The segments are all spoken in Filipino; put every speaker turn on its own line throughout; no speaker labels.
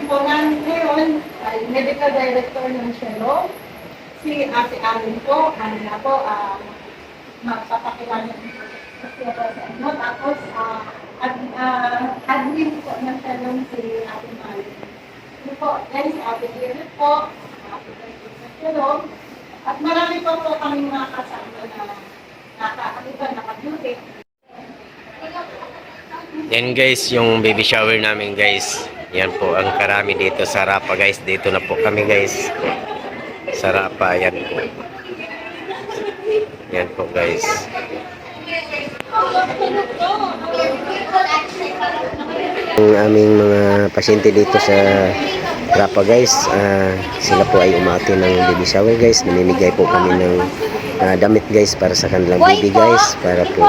po namin ngayon ay medical director ng Shalom, si Ate Allen po, na po, magpapakilala po siya po sa inyo. Tapos, admin po ng Shalom si Ate Allen. Ito po, guys, Ate Allen po, Ate Allen ng Shalom. At marami po kami mga kasama na naka-duty.
Yan guys, yung baby shower namin guys. Yan po ang karami dito sa Rapa guys. Dito na po kami guys. Sa Rapa, yan po. Yan po guys. Ang aming mga pasyente dito sa Rapa guys, sila po ay umati ng baby shower guys. Namimigay po kami ng damit guys para sa kanilang baby guys. Para po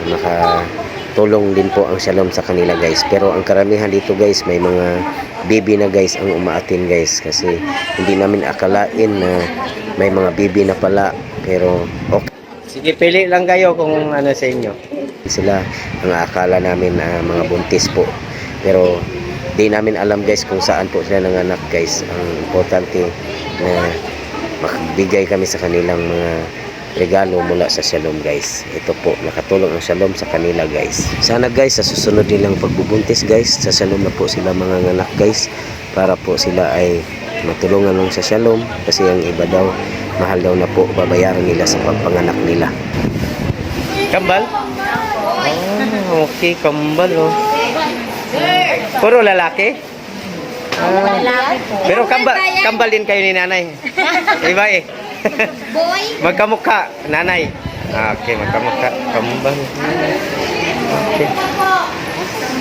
makatulong din po ang Shalom sa kanila guys. Pero ang karamihan dito guys, may mga baby na guys ang umaatin guys. Kasi hindi namin akalain na may mga baby na pala. Pero okay. Sige, pili lang kayo kung ano sa inyo. Sila ang akala namin mga buntis po. Pero di namin alam guys kung saan po sila nanganak guys. Ang importante na makabigay kami sa kanilang mga regalo mula sa Shalom guys. Ito po, nakatulong ang Shalom sa kanila guys. Sana guys sa susunod nilang pagbubuntis guys, sa Shalom na po sila manganganak guys, para po sila ay matulungan lang sa Shalom. Kasi ang iba daw, mahal daw na po babayaran nila sa pagpanganak nila. Kambal? Oh, okay, kambal oh. Puro lalaki? Pero kambal din kayo ni nanay. Iba eh.
Boy?
Magkamukha, nanay. Okay, magkamukha. Kambal. Okay.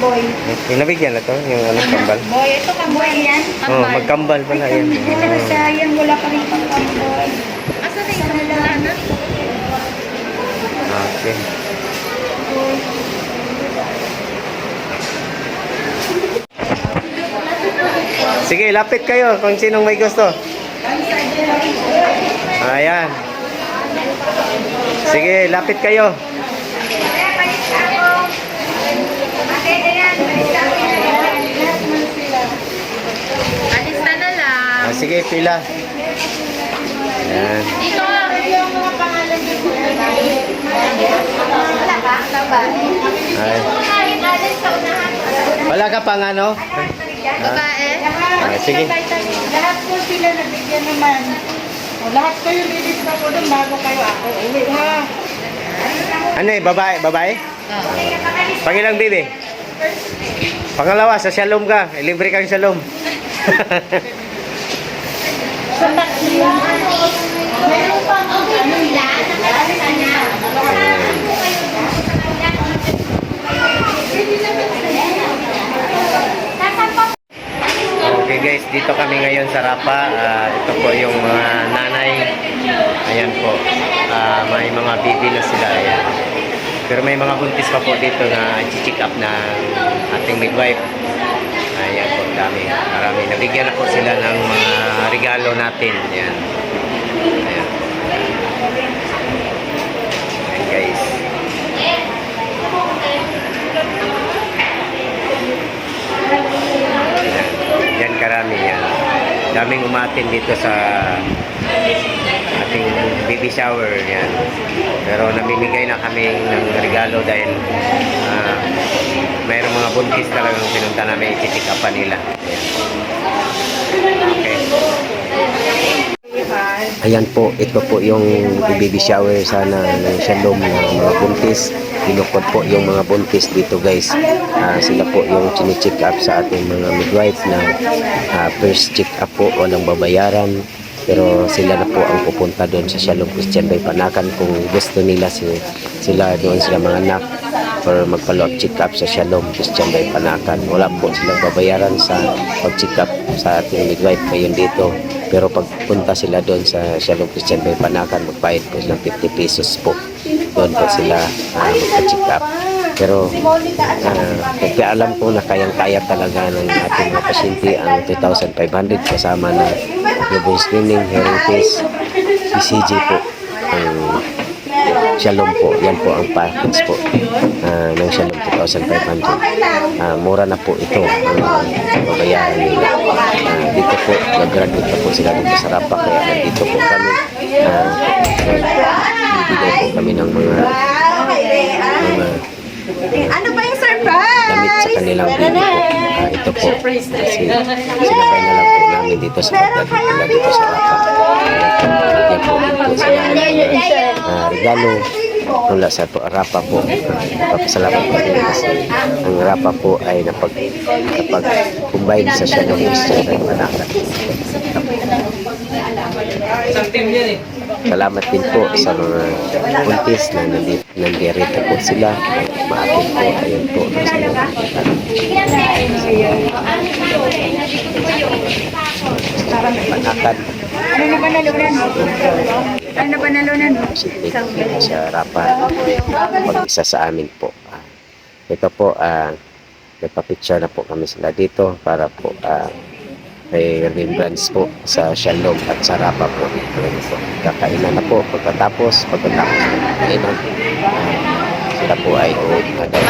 Boy.
Okay, nabigyan na to, yung ano, kambal.
Boy, ito kamboy yan.
Oh, magkambal pala yan.
Sayang, wala pa rin pang kamboy. Asa na yung kamboy?
Okay. Sige, lapit kayo kung sinong may gusto. Ayan. Sige, lapit kayo.
Alista na lang.
Sige, pila. Ayan.
Dito yung mga pangalan dito. Wala ka?
Ay. Wala ka pang ano?
Babae?
Sige.
Lahat po sila nabigyan naman. Lahat kayo lilista po doon bago kayo ako uwi ha.
Ano eh, babae? Babae? Pangilang bibi? Pangalawa, sa Shalom ka. Libre kang Shalom.
Mayroon pa ang ano nila.
Okay guys, dito kami ngayon sa Rapa. Ito po yung mga nanay. Ayan po. May mga baby na sila. Ayan. Pero may mga buntis pa po dito na i-check up na ating midwife. Ayan po, dami. Marami. Nabigyan na po sila ng mga regalo natin. Ayan. Ayan. Ayan guys. Yan karami yan. Daming umatin dito sa ating baby shower yan. Pero namimigay na kami ng regalo dahil mayroong mga buntis talagang pinunta namin i-check upan nila. Okay. Ayan po, ito po yung baby shower sana ng Shalom ng mga buntis. Binukod po yung mga buntis dito guys. Sila po yung chine-check up sa ating mga midwife na first check up po, walang babayaran. Pero sila na po ang pupunta doon sa Shalom Christian Bay Panakan kung gusto nila sila doon sila mga anak or mag-follow up check up sa Shalom Christian Bay Panakan. Wala po silang babayaran sa pag-check up sa ating midwife ngayon dito. Pero pagpunta sila doon sa Shalom Christian Bay Panakan, magbayad po silang 50 pesos po. Doon po sila magpa-check up. Pero alam po na kayang-kaya talaga ng ating mga pasyente ang 2,500 kasama na newborn screening, hearing test, PCG po, ang Shalom po. Yan po ang package po ng Shalom 2,500. Mura na po ito ang babayaran nila. graduate na po sila dito sa Rapa, kaya nandito po kami. Bibigay po kami ng mga
Ano pa yung surprise?
damit sa kanilang baby po. Ito po, kasi sinabay na lang po namin dito sa pagdating nila dito sa Rapa. Bigyan po din po sila ng regalo mula sa Rapa po. Papasalamat po din kasi ang Rapa po ay napag-combine sa Shalom Christian at Manakat. Salamat din po sa mga buntis na nandirito po sila. Maatin po, ayun po. Manakat.
Ano na ba nalunan mo? Ano na ba nalunan mo?
Sa Rapa. Pag-isa sa amin po. Ito po, nagpa-picture na po kami sila dito para po may remembrance po sa Shalom at sa Rapa po. Ayun po. Kakainan na po pagkatapos ng kainan. Sila po ay uwi na daw.